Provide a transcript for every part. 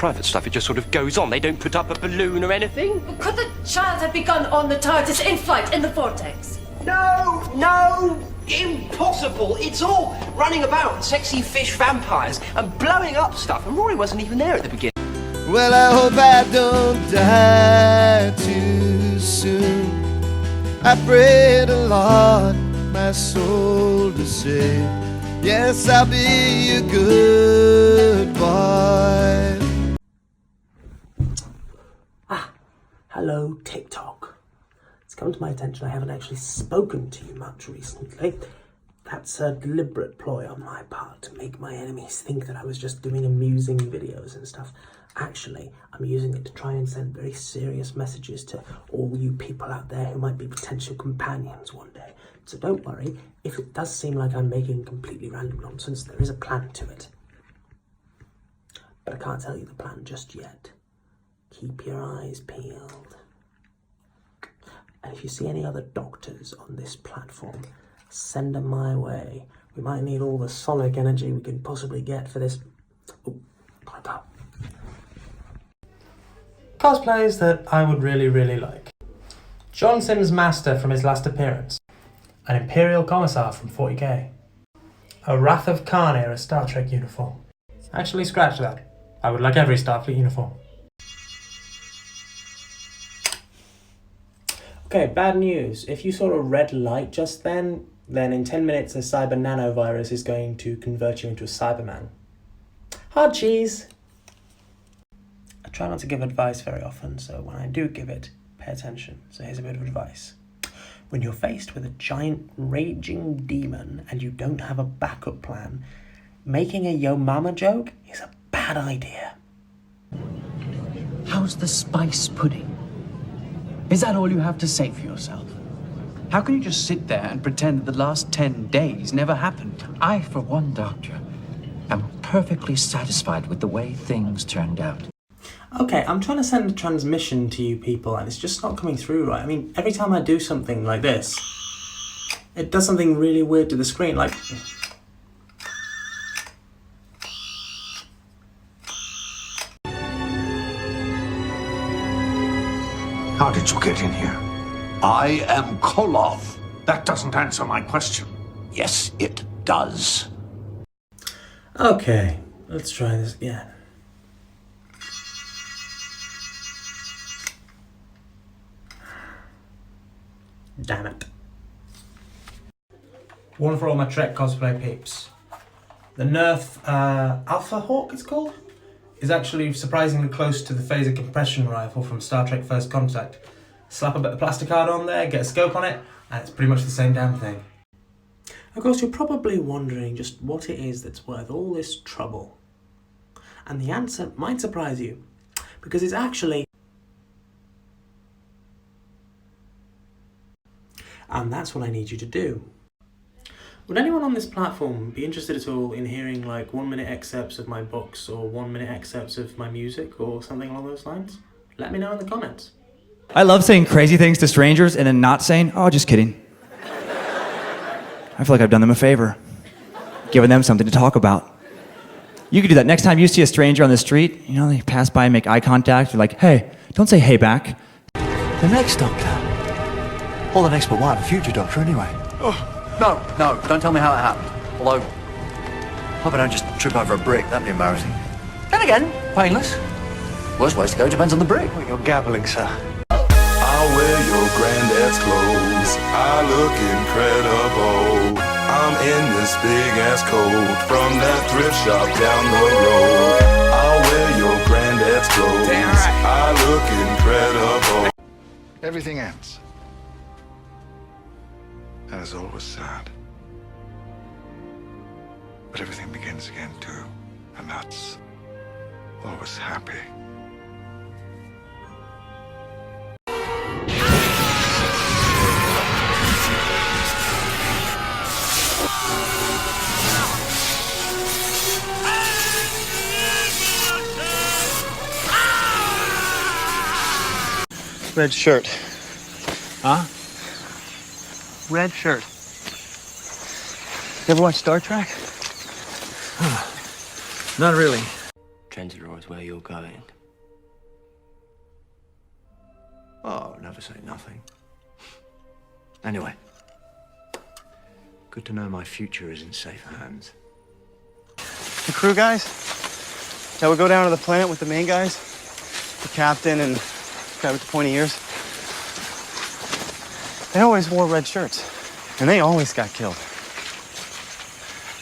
private stuff, it just sort of goes on. They don't put up a balloon or anything. Could the child have begun on the TARDIS in flight in the vortex? No, impossible. It's all running about, sexy fish vampires, and blowing up stuff. And Rory wasn't even there at the beginning. Well, I hope I don't die too soon. I prayed a lot, my soul to say, yes, I'll be a good boy. Hello, TikTok. It's come to my attention I haven't actually spoken to you much recently. That's a deliberate ploy on my part to make my enemies think that I was just doing amusing videos and stuff. Actually, I'm using it to try and send very serious messages to all you people out there who might be potential companions one day. So don't worry, if it does seem like I'm making completely random nonsense, there is a plan to it. But I can't tell you the plan just yet. Keep your eyes peeled. And if you see any other doctors on this platform, send them my way. We might need all the sonic energy we can possibly get for this. Oh, climb up. Cosplays that I would really like. John Sims' Master from his last appearance. An Imperial Commissar from 40k. A Wrath of Khan era Star Trek uniform. Actually, scratch that. I would like every Starfleet uniform. Okay, bad news. If you saw a red light just then in 10 minutes a cyber nanovirus is going to convert you into a Cyberman. Hard cheese! I try not to give advice very often, so when I do give it, pay attention. So here's a bit of advice. When you're faced with a giant raging demon and you don't have a backup plan, making a yo mama joke is a bad idea. How's the spice pudding? Is that all you have to say for yourself? How can you just sit there and pretend that the last 10 days never happened? I, for one, Doctor, am perfectly satisfied with the way things turned out. Okay, I'm trying to send a transmission to you people and it's just not coming through right. I mean, every time I do something like this, it does something really weird to the screen, like... How did you get in here? I am Koloth. That doesn't answer my question. Yes, it does. Okay, let's try this again. Damn it. One for all my Trek cosplay peeps. The Nerf Alpha Hawk, it's called, is actually surprisingly close to the phaser compression rifle from Star Trek First Contact. Slap a bit of plastic card on there, get a scope on it, and it's pretty much the same damn thing. Of course, you're probably wondering just what it is that's worth all this trouble. And the answer might surprise you, because it's actually... And that's what I need you to do. Would anyone on this platform be interested at all in hearing like 1-minute excerpts of my books or 1-minute excerpts of my music or something along those lines? Let me know in the comments. I love saying crazy things to strangers and then not saying, oh, just kidding. I feel like I've done them a favor, giving them something to talk about. You could do that next time you see a stranger on the street, you know, they pass by and make eye contact, you're like, hey, don't say hey back. The next Doctor. Or the next but one, the future Doctor anyway. Oh, no, don't tell me how it happened. Although, Hope I don't just trip over a brick, that'd be embarrassing. then again, painless. Worst ways to go depends on the brick. Well, you're gabbling, sir. I'll wear your granddad's clothes. I look incredible. I'm in this big ass coat from that thrift shop down the road. I'll wear your granddad's clothes. I look incredible. Everything ends. And it's always sad. But everything begins again too. And that's always happy. Red shirt. Huh? Red shirt. You ever watch Star Trek? Not really. gentler is where you're going. Oh, never say nothing. Anyway, good to know my future is in safe hands. The crew guys, shall we go down to the planet with the main guys? The captain and the guy with the pointy ears? They always wore red shirts, and they always got killed.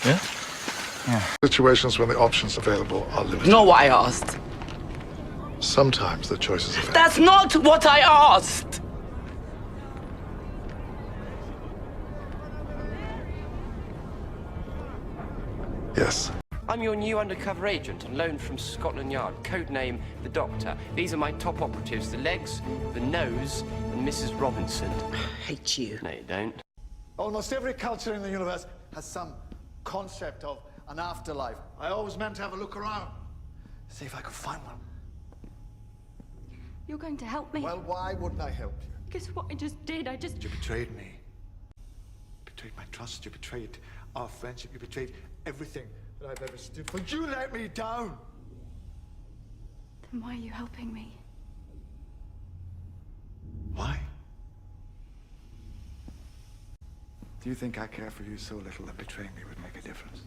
Yeah? Yeah. Situations when the options available are limited. Not what I asked. Sometimes the choices available. That's not what I asked! Yes. I'm your new undercover agent on loan from Scotland Yard, codename The Doctor. These are my top operatives, the Legs, the Nose, and Mrs. Robinson. I hate you. No, you don't. Almost every culture in the universe has some concept of an afterlife. I always meant to have a look around, see if I could find one. You're going to help me? Well, why wouldn't I help you? Because what I just did, You betrayed me. You betrayed my trust. You betrayed our friendship. You betrayed everything that I've ever stood for. You let me down. Then why are you helping me? Why? Do you think I care for you so little that betraying me would make a difference?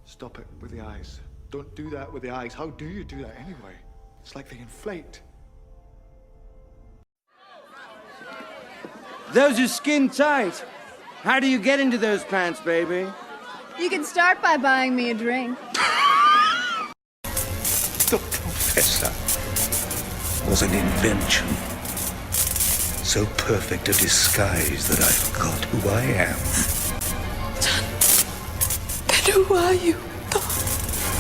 Stop it with the eyes. Don't do that with the eyes. How do you do that anyway? It's like they inflate. Those are skin tight. How do you get into those pants, baby? You can start by buying me a drink. The Professor was an invention. So perfect a disguise that I forgot who I am. Then who are you?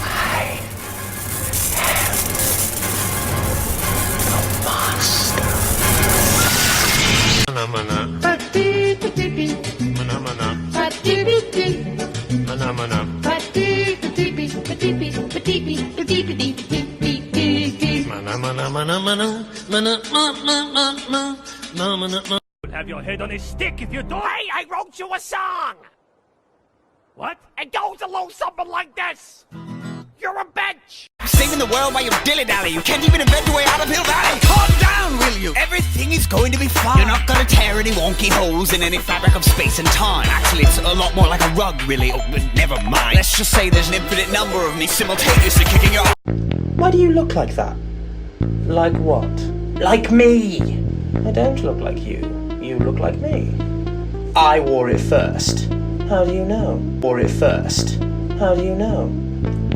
I am the master. Mana mana. Mana mana. Mana mana. Mana mana mana mana mana. Have your head on a stick if you don't. Hey, I wrote you a song! What? It goes along something like this. You're a bench. Saving the world while you dilly-dally. You can't even invent your way out of Hill Valley. Calm down, will you? Everything is going to be fine. You're not gonna tear any wonky holes in any fabric of space and time. Actually, it's a lot more like a rug, really. Oh, but never mind. Let's just say there's an infinite number of me simultaneously kicking your... Why do you look like that? Like what? Like me! I don't look like you. You look like me. I wore it first. How do you know? Wore it first. How do you know?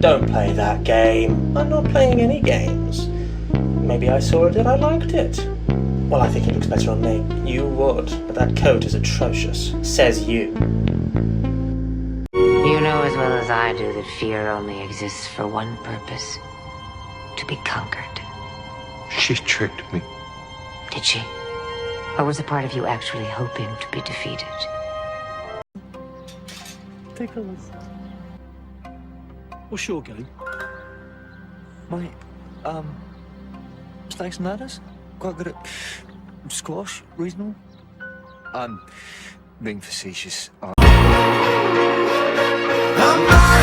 Don't play that game. I'm not playing any games. Maybe I saw it and I liked it. Well, I think it looks better on me. You would, but that coat is atrocious. Says you. You know as well as I do that fear only exists for one purpose. To be conquered. She tricked me. Did she? Or was a part of you actually hoping to be defeated? Pickles. What's your game? Mate, snakes and ladders? Quite good at squash, reasonable? I'm being facetious. I'm out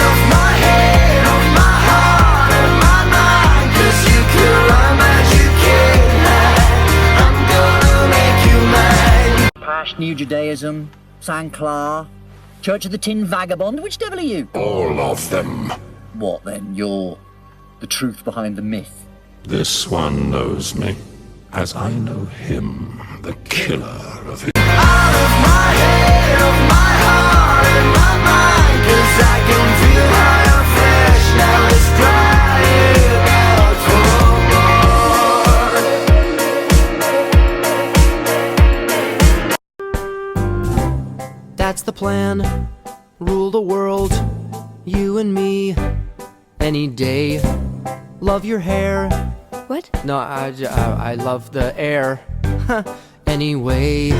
of my head, of my heart, and my mind. 'Cause you can run as you can. I'm gonna make you mine. New Judaism, St. Clair, Church of the Tin Vagabond. Which devil are you? All of them. What then? You're the truth behind the myth. This one knows me, as I know him, the killer of his... Out of my head, of my heart, and my mind. 'Cause I can feel how you're fresh. Now it's crying out for more. That's the plan. Rule the world, you and me, any day. Love your hair. What? No, I love the air. Anyway.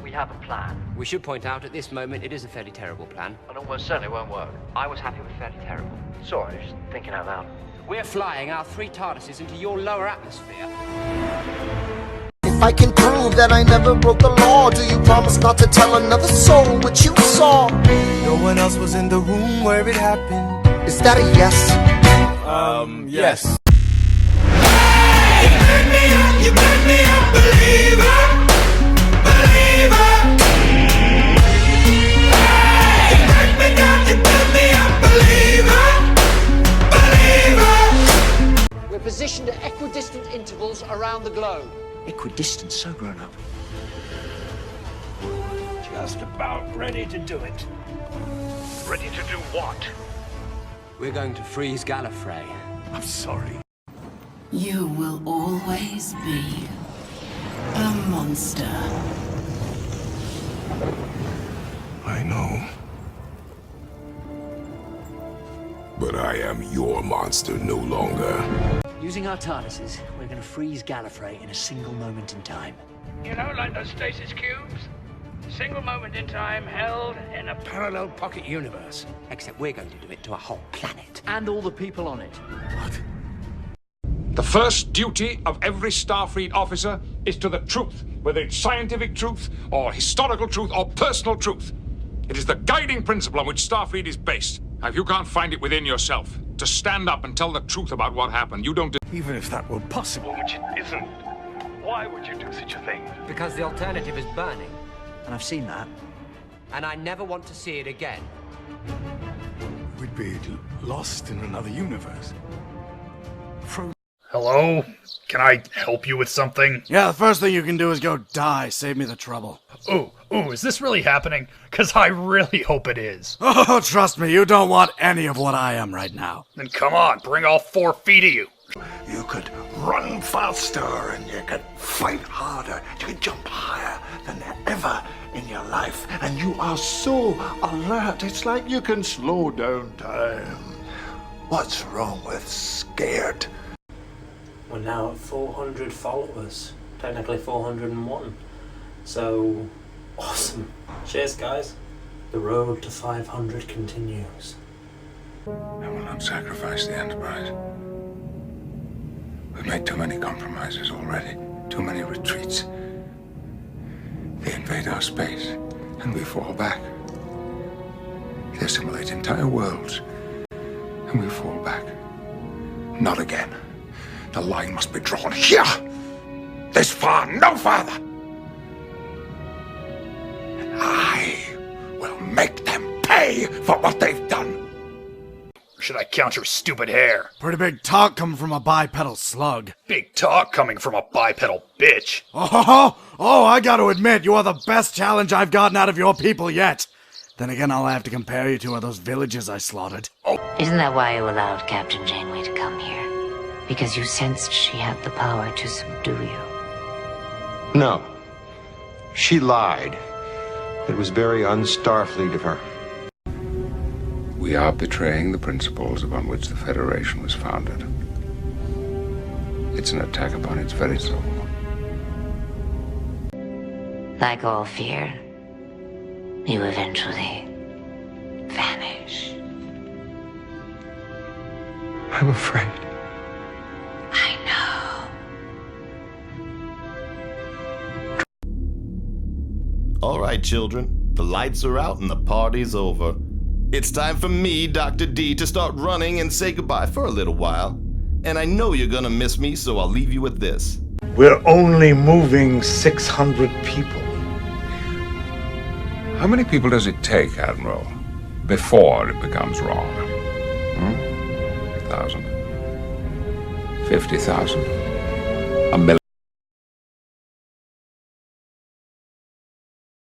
We have a plan. We should point out at this moment it is a fairly terrible plan. And almost certainly won't work. I was happy with fairly terrible. Sorry, just thinking out loud. We're flying our 3 TARDISes into your lower atmosphere. If I can prove that I never broke the law, do you promise not to tell another soul what you saw? No one else was in the room where it happened. Is that a yes? Yes. You make me a believer, believer. You make me down, you make me a believer, believer. We're positioned at equidistant intervals around the globe. Equidistant, so grown up. Just about ready to do it. Ready to do what? We're going to freeze Gallifrey. I'm sorry. You will always be a monster. I know. But I am your monster no longer. Using our TARDISes, we're going to freeze Gallifrey in a single moment in time. You know, like those stasis cubes? Single moment in time held in a parallel pocket universe. Except we're going to do it to a whole planet. And all the people on it. What? The first duty of every Starfleet officer is to the truth, whether it's scientific truth, or historical truth, or personal truth. It is the guiding principle on which Starfleet is based. Now, if you can't find it within yourself to stand up and tell the truth about what happened, you don't... Even if that were possible, which it isn't, why would you do such a thing? Because the alternative is burning. And I've seen that. And I never want to see it again. We'd be lost in another universe. Hello? Can I help you with something? Yeah, the first thing you can do is go die. Save me the trouble. Ooh, is this really happening? Because I really hope it is. Oh, trust me, you don't want any of what I am right now. Then come on, bring all 4 feet of you. You could run faster and you could fight harder. You could jump higher than ever in your life. And you are so alert. It's like you can slow down time. What's wrong with scared? We're now at 400 followers. Technically 401. So, awesome. Cheers, guys. The road to 500 continues. I will not sacrifice the Enterprise. We've made too many compromises already. Too many retreats. They invade our space, and we fall back. They assimilate entire worlds, and we fall back. Not again. The line must be drawn here! This far, no farther! And I will make them pay for what they've done! Or should I count your stupid hair? Pretty big talk coming from a bipedal slug. Big talk coming from a bipedal bitch. Oh, I gotta admit, you are the best challenge I've gotten out of your people yet. Then again, all I have to compare you to are those villages I slaughtered. Isn't that why you allowed Captain Janeway to come here? Because you sensed she had the power to subdue you? No. She lied. It was very un-Starfleet of her. We are betraying the principles upon which the Federation was founded. It's an attack upon its very soul. Like all fear, you eventually vanish. I'm afraid. I know. All right, children. The lights are out and the party's over. It's time for me, Dr. D, to start running and say goodbye for a little while. And I know you're gonna miss me, so I'll leave you with this. We're only moving 600 people. How many people does it take, Admiral, before it becomes wrong? 1,000? 50,000?